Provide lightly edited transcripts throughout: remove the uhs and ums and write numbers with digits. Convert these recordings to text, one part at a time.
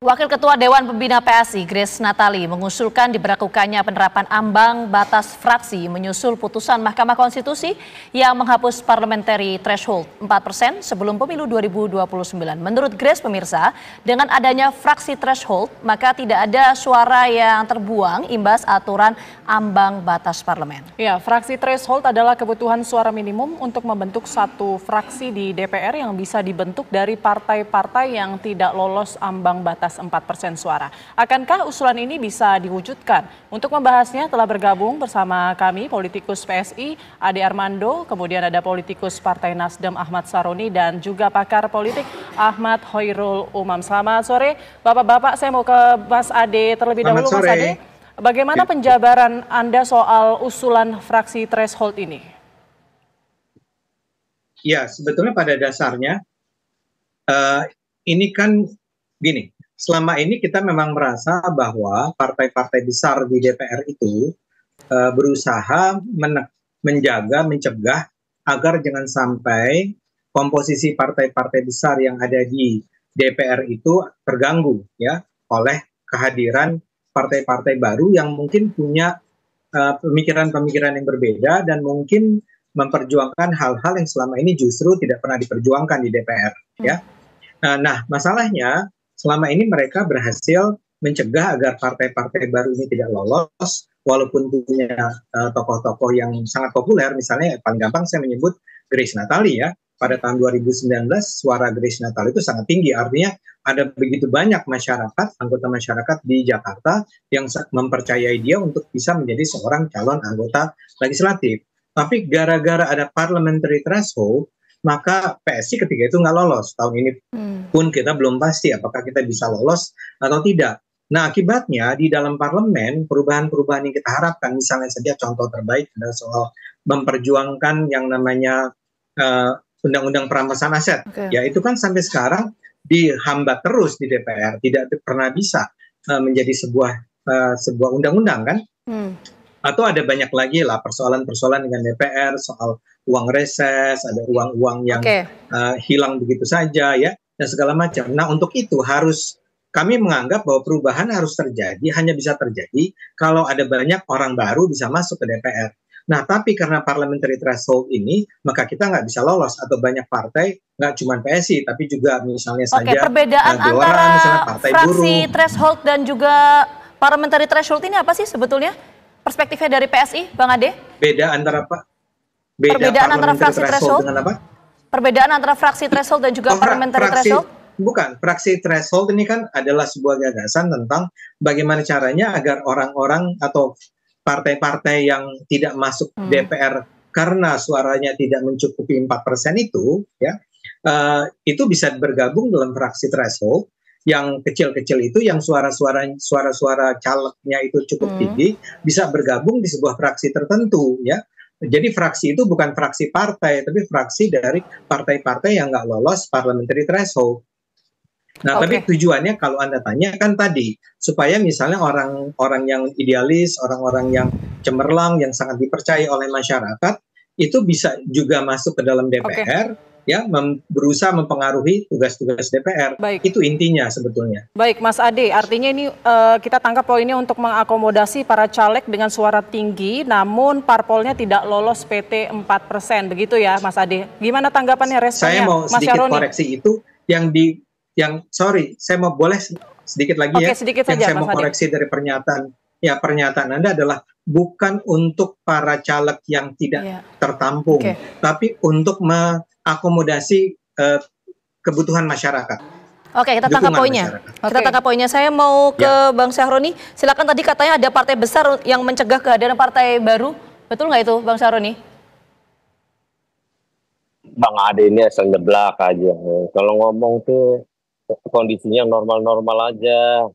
Wakil Ketua Dewan Pembina PSI, Grace Natali, mengusulkan diberlakukannya penerapan ambang batas fraksi menyusul putusan Mahkamah Konstitusi yang menghapus parliamentary threshold 4% sebelum pemilu 2029. Menurut Grace, pemirsa, dengan adanya fraksi threshold, maka tidak ada suara yang terbuang imbas aturan ambang batas parlemen. Ya, fraksi threshold adalah kebutuhan suara minimum untuk membentuk satu fraksi di DPR yang bisa dibentuk dari partai-partai yang tidak lolos ambang batas 4% suara. Akankah usulan ini bisa diwujudkan? Untuk membahasnya telah bergabung bersama kami politikus PSI Ade Armando, kemudian ada politikus Partai Nasdem Ahmad Saroni dan juga pakar politik Ahmad Hoirul Umam. Selamat sore Bapak-bapak, saya mau ke Mas Ade terlebih dahulu. Mas Ade, bagaimana penjabaran Anda soal usulan fraksi threshold ini? Ya, sebetulnya pada dasarnya ini kan gini. Selama ini kita memang merasa bahwa partai-partai besar di DPR itu berusaha menjaga, mencegah agar jangan sampai komposisi partai-partai besar yang ada di DPR itu terganggu ya oleh kehadiran partai-partai baru yang mungkin punya pemikiran-pemikiran yang berbeda dan mungkin memperjuangkan hal-hal yang selama ini justru tidak pernah diperjuangkan di DPR ya. Nah, masalahnya selama ini mereka berhasil mencegah agar partai-partai baru ini tidak lolos, walaupun punya tokoh-tokoh yang sangat populer. Misalnya paling gampang saya menyebut Grace Natali ya. Pada tahun 2019 suara Grace Natali itu sangat tinggi. Artinya ada begitu banyak masyarakat, anggota masyarakat di Jakarta yang mempercayai dia untuk bisa menjadi seorang calon anggota legislatif. Tapi gara-gara ada parliamentary threshold, maka PSI ketika itu nggak lolos. Tahun ini pun kita belum pasti apakah kita bisa lolos atau tidak. Nah, akibatnya di dalam parlemen perubahan-perubahan yang kita harapkan, misalnya saja contoh terbaik adalah soal memperjuangkan yang namanya undang-undang perampasan aset. Ya, itu kan sampai sekarang dihambat terus di DPR, tidak pernah bisa menjadi sebuah undang-undang kan? Atau ada banyak lagi lah persoalan-persoalan dengan DPR soal uang reses, ada uang-uang yang hilang begitu saja ya, dan segala macam. Nah, untuk itu kami menganggap bahwa perubahan harus terjadi, hanya bisa terjadi kalau ada banyak orang baru bisa masuk ke DPR. Nah, tapi karena parliamentary threshold ini, maka kita nggak bisa lolos, atau banyak partai, nggak cuma PSI, tapi juga misalnya saja perbedaan antara misalnya partai fraksi buruh. threshold dan juga parliamentary threshold ini apa sih sebetulnya? Perspektifnya dari PSI, Bang Ade? Perbedaan antara fraksi threshold dengan apa? Perbedaan antara fraksi threshold dan juga parliamentary threshold? Bukan, fraksi threshold ini kan adalah sebuah gagasan tentang bagaimana caranya agar orang-orang atau partai-partai yang tidak masuk DPR karena suaranya tidak mencukupi 4% itu, ya, itu bisa bergabung dalam fraksi threshold yang kecil-kecil itu, yang suara-suara calegnya itu cukup tinggi, bisa bergabung di sebuah fraksi tertentu, ya. Jadi fraksi itu bukan fraksi partai, tapi fraksi dari partai-partai yang nggak lolos parliamentary threshold. Nah, tapi tujuannya kalau Anda tanya kan tadi, supaya misalnya orang-orang yang idealis, orang-orang yang cemerlang, yang sangat dipercaya oleh masyarakat, itu bisa juga masuk ke dalam DPR, ya, berusaha mempengaruhi tugas-tugas DPR. Itu intinya sebetulnya. Baik, Mas Ade, artinya ini kita tangkap poinnya untuk mengakomodasi para caleg dengan suara tinggi, namun parpolnya tidak lolos PT 4%, begitu ya, Mas Ade? Gimana tanggapannya, responnya, Saya mau Mas sedikit Syaroni? koreksi itu, sorry, saya mau boleh sedikit lagi ya. Sedikit yang saja, saya mau koreksi dari pernyataan Anda adalah bukan untuk para caleg yang tidak tertampung, tapi untuk mengakomodasi kebutuhan masyarakat. Kita tangkap poinnya. Kita tangkap poinnya. Saya mau ke Bang Syahroni. Silakan, tadi katanya ada partai besar yang mencegah kehadiran partai baru. Betul nggak itu, Bang Syahroni? Bang Ade ini asal ngeblak aja. Kalau ngomong tuh kondisinya normal-normal aja.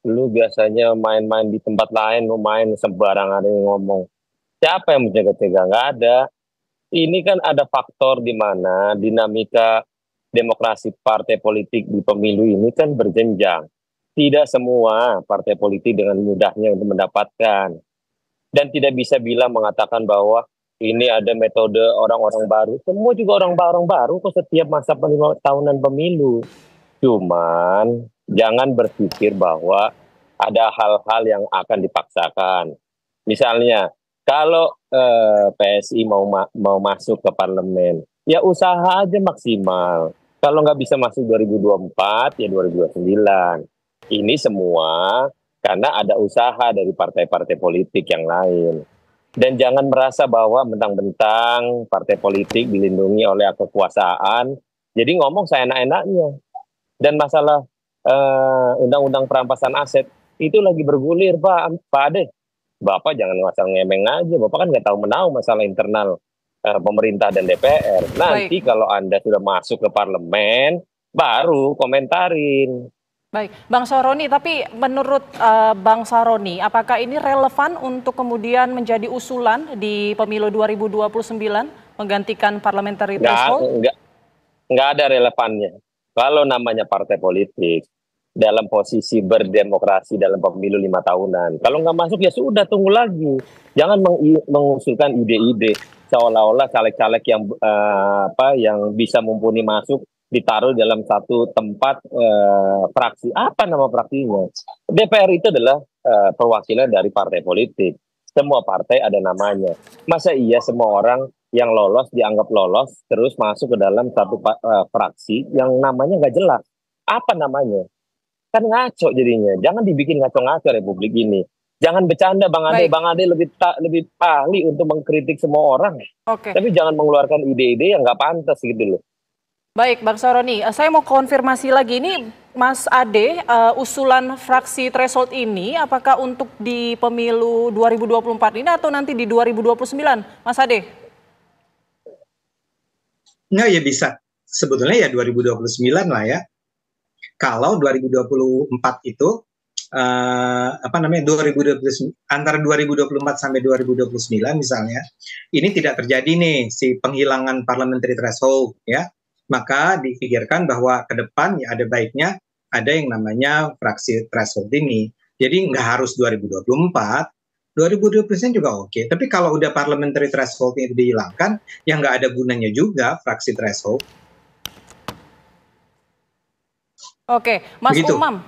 Lu biasanya main-main di tempat lain, lu main sembarangan ngomong. Siapa yang menjaga-jaga? Nggak ada. Ini kan ada faktor di mana dinamika demokrasi partai politik di pemilu ini kan berjenjang. Tidak semua partai politik dengan mudahnya untuk mendapatkan. Dan tidak bisa mengatakan bahwa ini ada metode orang-orang baru. Semua juga orang baru kok setiap masa tahunan pemilu. Cuman Jangan berpikir bahwa ada hal-hal yang akan dipaksakan. Misalnya, kalau PSI mau masuk ke parlemen, ya usaha aja maksimal. Kalau nggak bisa masuk 2024, ya 2029. Ini semua karena ada usaha dari partai-partai politik yang lain. Dan jangan merasa bahwa mentang-mentang partai politik dilindungi oleh kekuasaan, jadi ngomong seenak-enaknya. Dan masalah undang-undang perampasan aset itu lagi bergulir, Pak Ade. Bapak jangan ngasal ngemeng aja. Bapak kan nggak tahu menahu masalah internal pemerintah dan DPR. Nanti kalau Anda sudah masuk ke parlemen, baru komentarin. Baik, Bang Saroni, tapi menurut Bang Saroni, apakah ini relevan untuk kemudian menjadi usulan di pemilu 2029 menggantikan parliamentary threshold? Nggak ada relevannya. Kalau namanya partai politik dalam posisi berdemokrasi dalam pemilu 5 tahunan, kalau nggak masuk ya sudah, tunggu lagi. Jangan mengusulkan ide-ide seolah-olah caleg-caleg yang bisa mumpuni masuk ditaruh dalam satu tempat fraksi. Apa nama fraksinya? DPR itu adalah perwakilan dari partai politik. Semua partai ada namanya. Masa iya semua orang yang lolos dianggap lolos terus masuk ke dalam satu fraksi yang namanya nggak jelas? Apa namanya? Kan ngaco jadinya. Jangan dibikin ngaco-ngaco Republik ini. Jangan bercanda Bang Ade. Bang Ade lebih ahli untuk mengkritik semua orang. Tapi jangan mengeluarkan ide-ide yang nggak pantas gitu loh. Baik, Bang Saroni, saya mau konfirmasi lagi ini, Mas Ade, usulan fraksi threshold ini apakah untuk di pemilu 2024 ini atau nanti di 2029, Mas Ade? Nggak, ya bisa. Sebetulnya ya 2029 lah ya. Kalau 2024 itu, 2020, antara 2024 sampai 2029 misalnya, ini tidak terjadi nih si penghilangan parliamentary threshold ya. Maka dipikirkan bahwa ke depan ya ada baiknya ada yang namanya fraksi threshold ini. Jadi nggak harus 2024, 2020 juga oke. Tapi kalau udah parliamentary threshold itu dihilangkan, ya nggak ada gunanya juga fraksi threshold. Oke, Mas Begitu. Umam.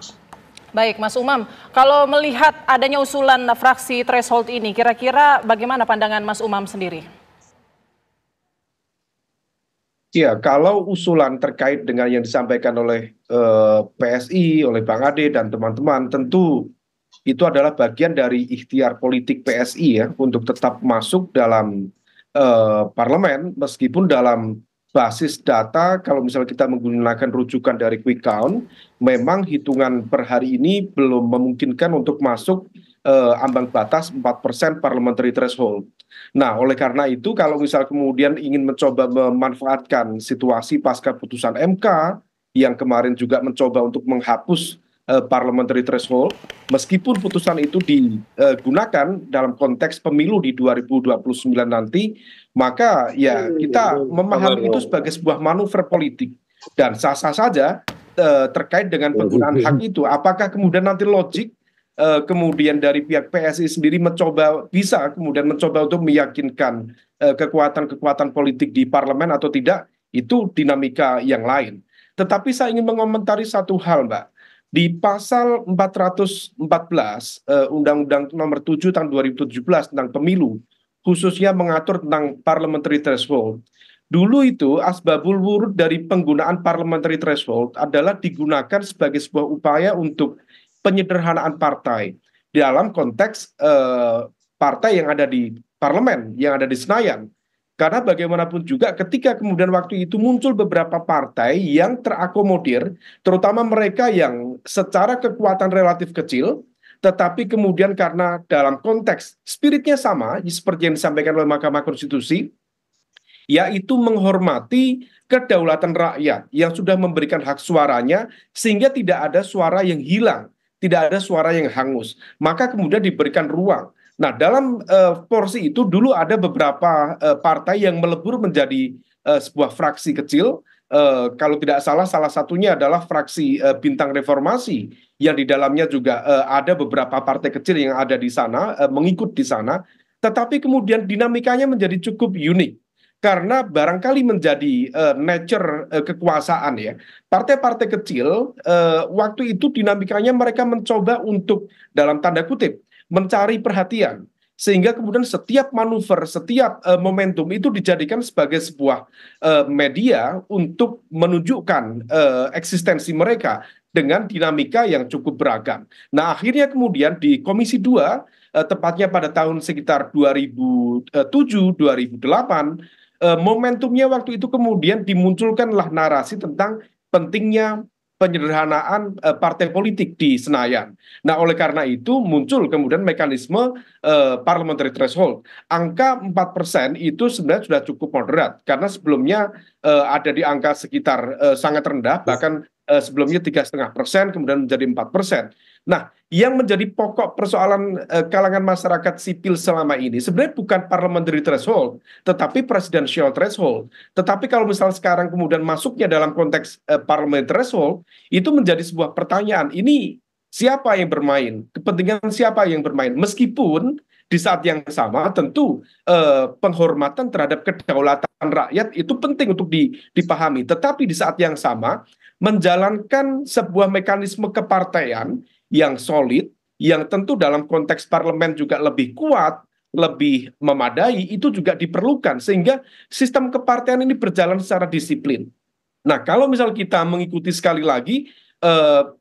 Baik, Mas Umam. Kalau melihat adanya usulan fraksi threshold ini, kira-kira bagaimana pandangan Mas Umam sendiri? Ya, kalau usulan terkait dengan yang disampaikan oleh PSI, oleh Bang Ade dan teman-teman, tentu itu adalah bagian dari ikhtiar politik PSI ya untuk tetap masuk dalam parlemen, meskipun dalam basis data, kalau misalnya kita menggunakan rujukan dari quick count, memang hitungan per hari ini belum memungkinkan untuk masuk ambang batas 4% parliamentary threshold. Nah, oleh karena itu kalau misal kemudian ingin mencoba memanfaatkan situasi pasca putusan MK yang kemarin juga mencoba untuk menghapus parliamentary threshold, meskipun putusan itu digunakan dalam konteks pemilu di 2029 nanti, maka ya kita memahami itu sebagai sebuah manuver politik dan sah-sah saja terkait dengan penggunaan hak itu. Apakah kemudian nanti logik kemudian dari pihak PSI sendiri bisa kemudian mencoba untuk meyakinkan kekuatan-kekuatan politik di parlemen atau tidak, itu dinamika yang lain. Tetapi saya ingin mengomentari satu hal, Mbak. Di pasal 414 Undang-Undang Nomor 7 tahun 2017 tentang pemilu, khususnya mengatur tentang parliamentary threshold. Dulu itu asbabul wurud dari penggunaan parliamentary threshold adalah digunakan sebagai sebuah upaya untuk penyederhanaan partai dalam konteks partai yang ada di parlemen, yang ada di Senayan. Karena bagaimanapun juga ketika kemudian waktu itu muncul beberapa partai yang terakomodir, terutama mereka yang secara kekuatan relatif kecil, tetapi kemudian karena dalam konteks spiritnya sama, seperti yang disampaikan oleh Mahkamah Konstitusi, yaitu menghormati kedaulatan rakyat yang sudah memberikan hak suaranya, sehingga tidak ada suara yang hilang, tidak ada suara yang hangus, maka kemudian diberikan ruang. Nah, dalam porsi itu dulu ada beberapa partai yang melebur menjadi sebuah fraksi kecil. Kalau tidak salah satunya adalah fraksi Bintang Reformasi, yang di dalamnya juga ada beberapa partai kecil yang ada di sana, mengikut di sana. Tetapi kemudian dinamikanya menjadi cukup unik. karena barangkali menjadi nature kekuasaan ya. Partai-partai kecil waktu itu dinamikanya mereka mencoba untuk dalam tanda kutip mencari perhatian. Sehingga kemudian setiap manuver, setiap momentum itu dijadikan sebagai sebuah media untuk menunjukkan eksistensi mereka dengan dinamika yang cukup beragam. Nah, akhirnya kemudian di Komisi 2, tepatnya pada tahun sekitar 2007, 2008, momentumnya waktu itu kemudian dimunculkanlah narasi tentang pentingnya penyederhanaan partai politik di Senayan. Nah, oleh karena itu muncul kemudian mekanisme parliamentary threshold. Angka 4% itu sebenarnya sudah cukup moderat, karena sebelumnya ada di angka sekitar sangat rendah, bahkan sebelumnya 3,5%, kemudian menjadi 4%. Nah, yang menjadi pokok persoalan kalangan masyarakat sipil selama ini sebenarnya bukan parliamentary threshold, tetapi presidential threshold. Tetapi kalau misalnya sekarang kemudian masuknya dalam konteks parliamentary threshold, itu menjadi sebuah pertanyaan. Ini siapa yang bermain? Kepentingan siapa yang bermain? Meskipun di saat yang sama tentu penghormatan terhadap kedaulatan rakyat itu penting untuk dipahami. Tetapi di saat yang sama menjalankan sebuah mekanisme kepartaian yang solid, yang tentu dalam konteks parlemen juga lebih kuat, lebih memadai, itu juga diperlukan sehingga sistem kepartean ini berjalan secara disiplin. Nah, kalau misal kita mengikuti sekali lagi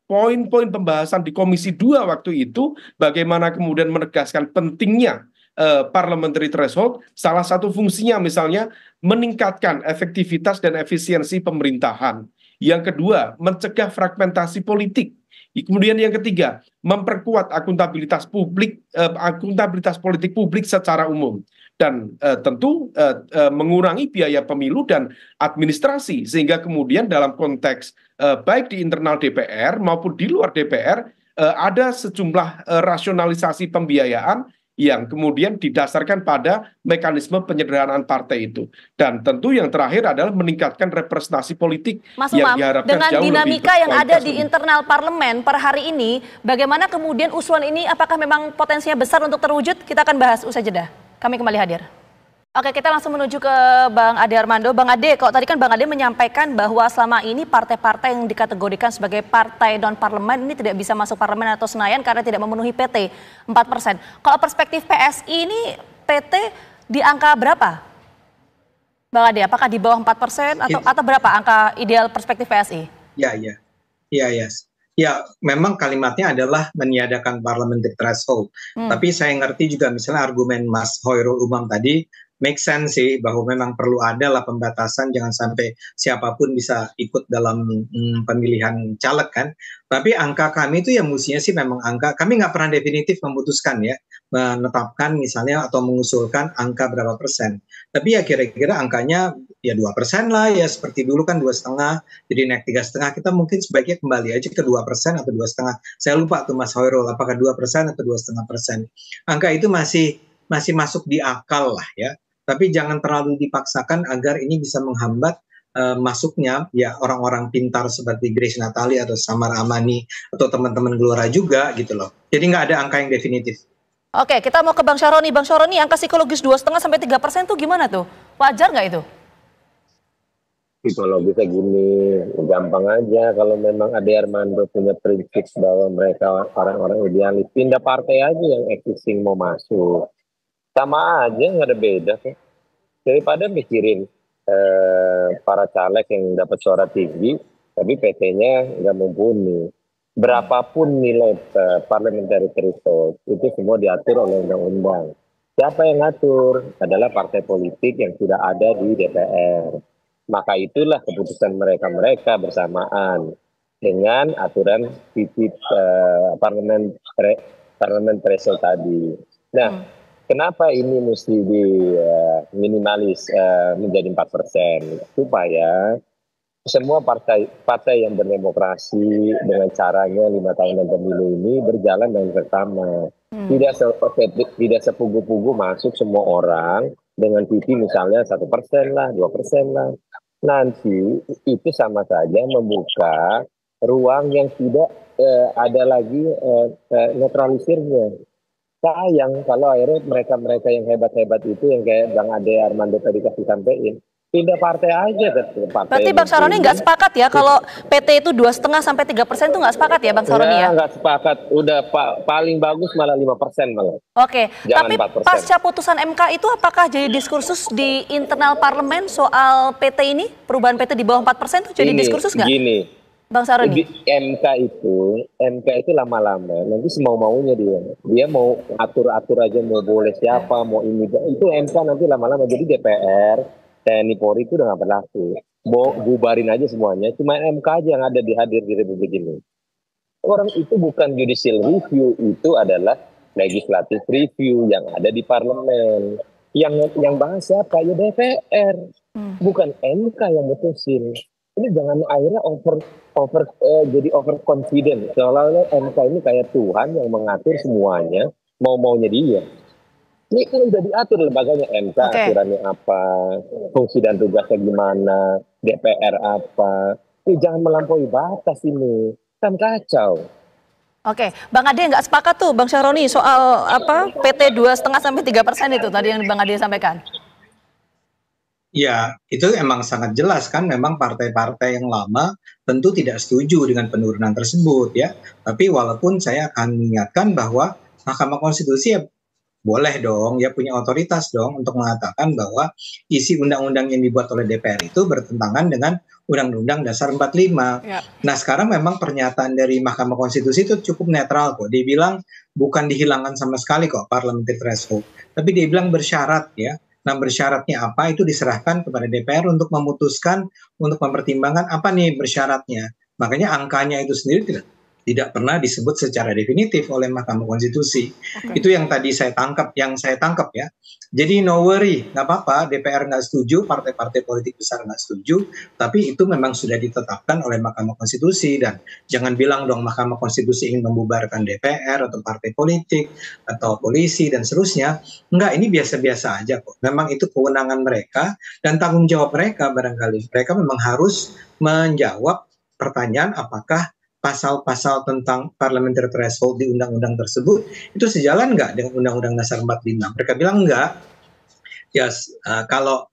poin-poin pembahasan di Komisi 2 waktu itu, bagaimana kemudian menegaskan pentingnya parliamentary threshold, salah satu fungsinya misalnya meningkatkan efektivitas dan efisiensi pemerintahan. Yang kedua, mencegah fragmentasi politik. Kemudian yang ketiga, memperkuat akuntabilitas akuntabilitas politik publik secara umum. Dan tentu mengurangi biaya pemilu dan administrasi, sehingga kemudian dalam konteks baik di internal DPR maupun di luar DPR ada sejumlah rasionalisasi pembiayaan yang kemudian didasarkan pada mekanisme penyederhanaan partai itu. Dan tentu yang terakhir adalah meningkatkan representasi politik Mas yang Umam, diharapkan dengan jauh dinamika lebih yang ada di internal parlemen per hari ini, bagaimana kemudian usulan ini apakah memang potensinya besar untuk terwujud? Kita akan bahas usai jeda. Kami kembali hadir. Oke, kita langsung menuju ke Bang Ade Armando. Bang Ade, kalau tadi kan Bang Ade menyampaikan bahwa selama ini partai-partai yang dikategorikan sebagai partai non-parlemen ini tidak bisa masuk parlemen atau Senayan karena tidak memenuhi PT 4%. Kalau perspektif PSI ini PT di angka berapa? Bang Ade, apakah di bawah 4% atau berapa angka ideal perspektif PSI? Ya. Ya, memang kalimatnya adalah meniadakan parliamentary threshold. Tapi saya ngerti juga misalnya argumen Mas Hoirul Umam tadi, make sense sih, bahwa memang perlu ada lah pembatasan, jangan sampai siapapun bisa ikut dalam pemilihan caleg kan. Tapi angka kami itu yang mestinya sih memang angka, kami nggak pernah definitif memutuskan ya, menetapkan misalnya atau mengusulkan angka berapa persen. Tapi ya kira-kira angkanya ya 2% lah ya, seperti dulu kan 2,5, jadi naik 3,5, kita mungkin sebaiknya kembali aja ke 2% atau 2,5. Saya lupa tuh Mas Hoirul, apakah 2% atau 2,5%. Angka itu masih masuk di akal lah ya. Tapi jangan terlalu dipaksakan agar ini bisa menghambat masuknya ya orang-orang pintar seperti Grace Natali atau Samar Amani atau teman-teman Gelora juga gitu loh. Jadi nggak ada angka yang definitif. Oke, kita mau ke Bang Syaroni. Bang Syaroni, angka psikologis 2,5 sampai 3% tuh gimana tuh? Wajar nggak itu? Psikologis gini, gampang aja. Kalau memang Ade Armando punya prinsip bahwa mereka orang-orang idealis, pindah partai aja yang existing mau masuk. Sama aja, nggak ada beda sih. Daripada mikirin para caleg yang dapat suara tinggi, tapi PT-nya nggak mumpuni. Berapapun nilai parliamentary threshold, itu semua diatur oleh undang-undang. Siapa yang ngatur? Adalah partai politik yang sudah ada di DPR. Maka itulah keputusan mereka bersamaan dengan aturan parlemen threshold tadi. Nah, kenapa ini mesti diminimalis menjadi 4%? Supaya semua partai yang berdemokrasi dengan caranya 5 tahunan pemilu ini berjalan dengan seksama. Tidak sepugu-pugu masuk semua orang dengan TV misalnya 1% lah, 2% lah. Nanti itu sama saja membuka ruang yang tidak ada lagi netralisirnya. sayang kalau akhirnya mereka-mereka yang hebat-hebat itu yang kayak Bang Ade Armando tadi kasih sampein pindah partai aja ke partai. Berarti Bang Saroni nggak sepakat ya kalau PT itu 2,5 sampai 3% itu nggak sepakat ya Bang Saroni ya? Nggak sepakat, udah paling bagus malah 5% malah. Oke, Jangan tapi 4%. pasca putusan MK itu apakah jadi diskursus di internal parlemen soal PT ini, perubahan PT di bawah 4% itu jadi diskursus nggak? Gini, Bang Saroni? MK itu lama-lama nanti semau-maunya dia mau atur-atur aja, mau boleh siapa, mau ini, itu MK nanti lama-lama jadi DPR, TNI Polri itu udah nggak berlaku, mau bubarin aja semuanya, cuma MK aja yang ada hadir di Republik ini. Orang itu bukan judicial review, itu adalah legislative review yang ada di parlemen. Yang bahas siapa? Ya DPR, bukan MK yang mutusin. Ini jangan akhirnya jadi overconfident, seolah-olah MK ini kayak Tuhan yang mengatur semuanya mau-maunya dia. Ini kan udah diatur lembaganya, MK aturannya apa, fungsi dan tugasnya gimana, DPR apa. Ini jangan melampaui batas ini, kan kacau. Oke, Bang Ade nggak sepakat tuh Bang Saroni soal PT 2,5 sampai 3% itu tadi yang Bang Ade sampaikan. Ya, itu emang sangat jelas kan, memang partai-partai yang lama tentu tidak setuju dengan penurunan tersebut ya. Tapi walaupun saya akan mengingatkan bahwa Mahkamah Konstitusi ya boleh dong, ya punya otoritas dong untuk mengatakan bahwa isi undang-undang yang dibuat oleh DPR itu bertentangan dengan Undang-Undang Dasar 45. Ya. Nah sekarang memang pernyataan dari Mahkamah Konstitusi itu cukup netral kok. Dia bilang bukan dihilangkan sama sekali kok parliamentary threshold, tapi dia bilang bersyarat ya. Nah bersyaratnya apa itu diserahkan kepada DPR untuk memutuskan, untuk mempertimbangkan apa nih bersyaratnya. Makanya angkanya itu sendiri tidak pernah disebut secara definitif oleh Mahkamah Konstitusi. Itu yang tadi saya tangkap ya. Jadi no worry, nggak apa-apa, DPR nggak setuju, partai-partai politik besar nggak setuju, tapi itu memang sudah ditetapkan oleh Mahkamah Konstitusi. Dan jangan bilang dong Mahkamah Konstitusi ingin membubarkan DPR atau partai politik atau polisi dan seterusnya. Enggak, ini biasa-biasa aja kok. Memang itu kewenangan mereka dan tanggung jawab mereka barangkali. Mereka memang harus menjawab pertanyaan apakah pasal-pasal tentang parliamentary threshold di undang-undang tersebut itu sejalan nggak dengan Undang-Undang Dasar 45? Mereka bilang enggak. Ya, kalau